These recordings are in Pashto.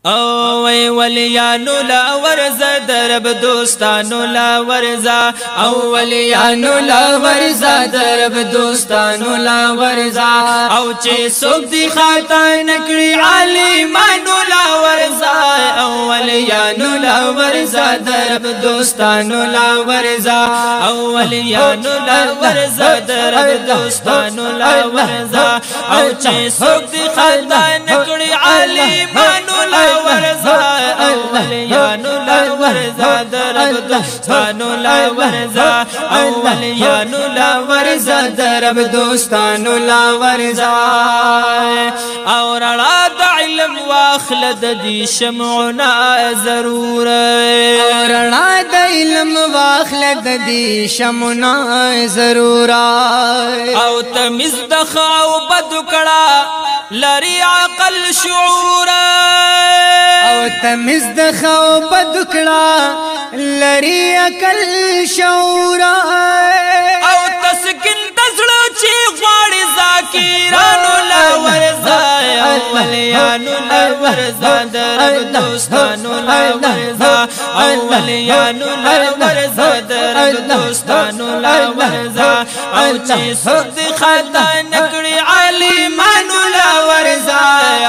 او وی ولیانو لا ورزا درب دوستانو لا ورزا او ولیانو لا ورزا درب دوستانو لا ورزا او چه سوک دی خاطا نکڑی عالمانو لا ورزا او ولیانو لا ورزا درب دوستانو لا ورزا او ولیانو لا ورزا درب دوستانو لا ورزا او چه سوک دی خاطا نکڑی عالمانو لا ورزا اولیانو لا ورزا درب دوستانو لا ورزا اولیانو لا ورزا درب دوستانو لا ورزا اور راد علم واخلد دی شمعنا ضرور اور راد علم واخلد دی شمعنا ضرور او تمیز دخاو بدکڑا لری عقل شعور او تمیز دخاو بدکڑا لری عقل شعور او تسکن دزلو چی غواړي ذاکرانو لا ورزا اولیانو لا ورزا درب دوستانو لا ورزا اولیانو لا ورزا درب دوستانو لا ورزا او چی سود خطا نکڑی عالمانو لا ورزا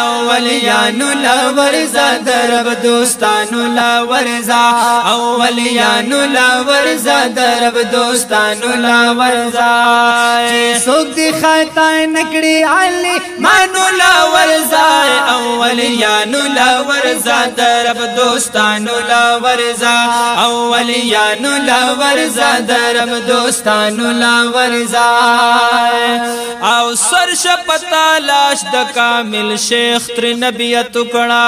اولیانو لا ورزا درب دوستانو لا ورزا اولیانو لا ورزا درب دوستانو لا ورزا سوک دی خطا نکڑی عالمانو لا ورزا اولیانو لا ورزا درب دوستانو لا ورزا اولیانو لا ورزا درب دوستانو لا ورزا او سر شپتا لاش د کامل شیخ تر نبی ټکڑا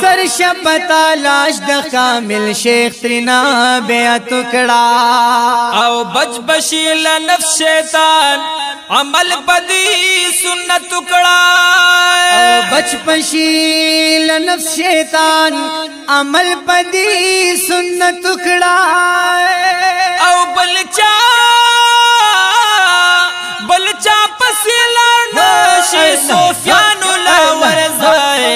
سر شپتا لاش د کامل شیخ تر نبی ټکڑا او بچ بشیل نفس شیطان عمل بدی سنت ٹکڑا او بچ بشیل نفس شیطان عمل بدی سنت ٹکڑا او بلچا پسیلا نشی سفیانو لا ورزا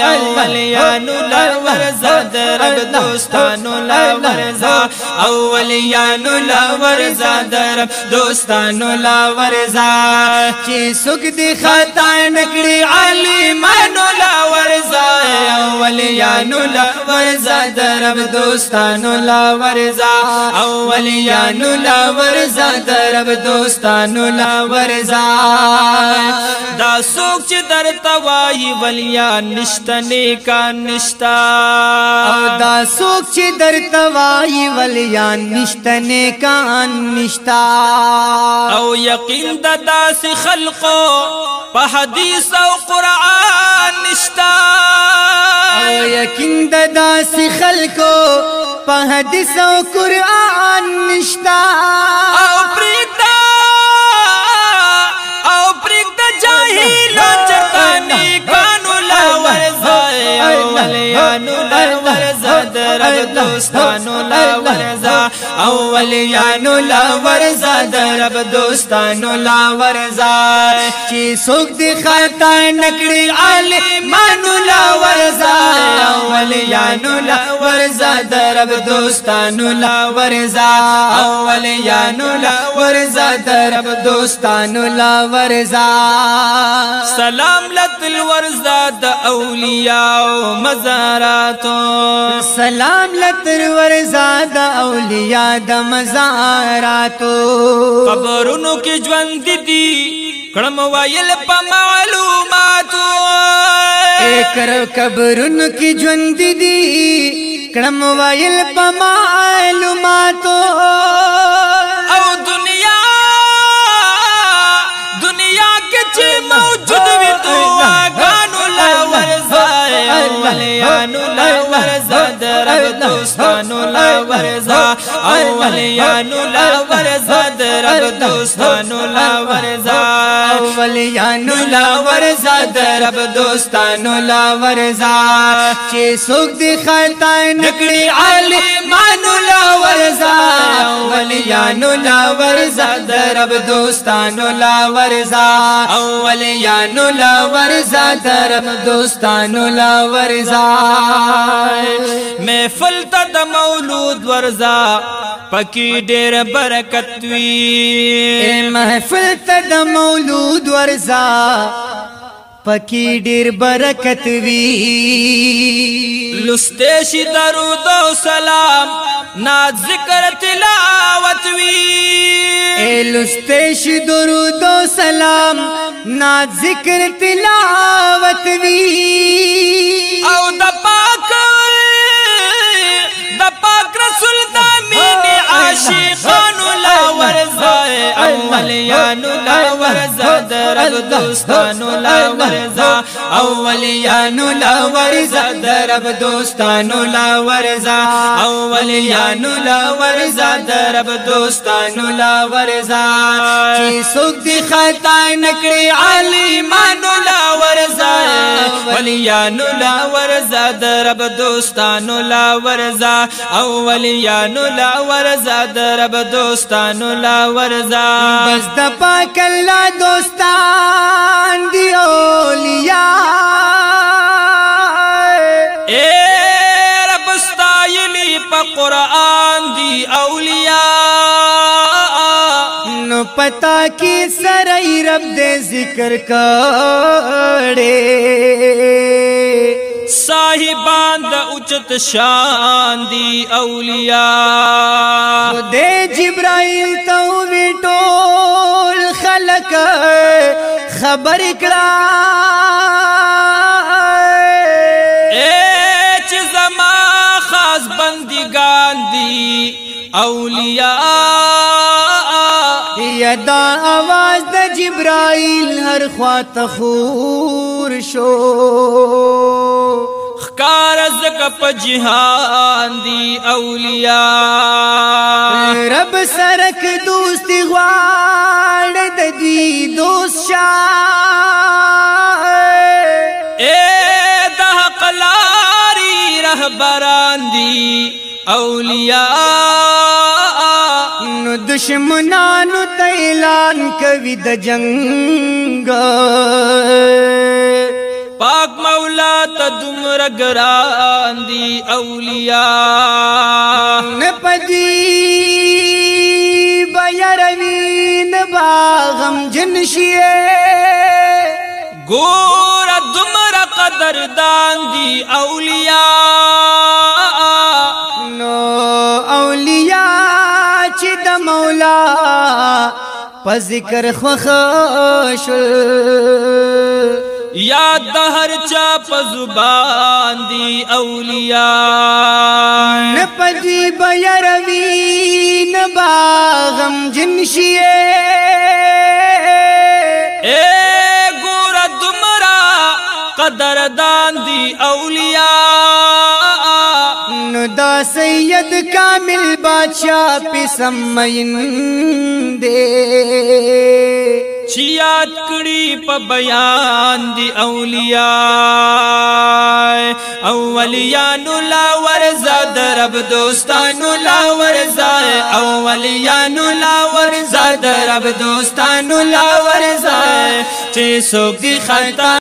اولیانو لا ورزا درب دوستانو لا ورزا اولیانو لا ورزا درب دوستانو لا ورزا چی سک دی خطا نکڑی عالمانو لا ورزا اولیانو لا ورزا درب دوستانو لا ورزا اولیانو لا ورزا درب دوستانو لا ورزا دا سوک چی در توائی ولیان نشتا نیکان نشتا دا سوک چی در توائی ولیان نشتا نیکان نشتا او یقین دا داس خلقو پا حدیث او قرآن نشتا او یقین دا داس خلقو پا حدیث او قرآن نشتا او پریتا جاہیلو چرتانی کانو لا ورزا اولیانو لا ورزا درب دوستانو لا ورزا اولیانو لا ورزا درب دوستانو لا ورزا چی سوک دی خطا نکڑی عالمانو لا ورزا اولیانو لا ورزا درب دوستانو لا ورزا اولیانو لا ورزا درب دوستانو لا ورزا سلام لتل ورزا د اولیاء مزاراتو سلام لتر ورزا د اولیاء د مزاراتو قبرونو کی ژوند دي کړم وایل په معلوماتو ایکر قبرونو کی ژوند دي کړم وایل په معلوماتو او دنیا کې چې موجود وي دعاګانو لا ورزا اولیانو لا ورزا درب دوستانو لا ورزا اولیانو لا ورزا درب دوستانو لا ورزا اولیانو لا ورزا درب دوستانو لا ورزا چې څوک دی خطا نکړي عالمانو لا ورزا اولیانو لا ورزا درب دوستانو لا ورزا اولیانو لا ورزا درب دوستانو لا ورزا محفل ته د مولود ورزا پکې ډېر برکت وي محفل ته د مولود ورزا پکې ډېر برکت وي لسته شي درود او سلام ناز ذکر تلاوت وی لسته شي درود او سلام ناز ذکر تلاوت وی او د پاک رسول د مين عاشقانو لا ورزا اولیانو لا ورزا درب دوستانو لا ورزا اولیانو لا ورزا درب دوستانو لا ورزا اولیانو لا ورزا درب دوستانو لا ورزا چې څوک دی خطا نکړي عالمانو لا ورزا اولیانو لا ورزا درب دوستانو لا ورزا اولیانو لا ورزا درب دوستانو لا ورزا بس د پاک الله دوستان دی اولیاء اے رب استایلی پا قرآن دی اولیاء نو پتا کی سرائی رب دے ذکر کڑے صاحبان دا اچت شان دی اولیاء دے جبرائیل تو ویٹول خلق خبر کڑا ایچ زما خاص بندگان دی اولیاء یدا آواز د جبرائیل ہر خواہ تخور شو خکار زکا پا جہان دی اولیاء رب سرک دوستی غوار دی دوست شاہ اے دا حق لاری رہبران دی اولیاء نو دشمنانو تا اعلان کوي د جنگ پاک مولا تا دمر گران دی اولیاء نپدی بیروی نباغم جنشیے گور دمر قدردان دی اولیاء نو اولیاء چی د مولا پا ذکر خوخشل یاد دہر چا پا زبان دی اولیاء نپدی بیروی نباغم جنشیے اے گورا دمرا قدردان دی اولیاء نو دا سید کامل بادشاہ پی سمین دے چیات کڑی پا بیان دی اولیاء اولیانو لا ورزا درب دوستانو لا ورزا اولیانو لا ورزا درب دوستانو لا ورزا چی سوک دی خطا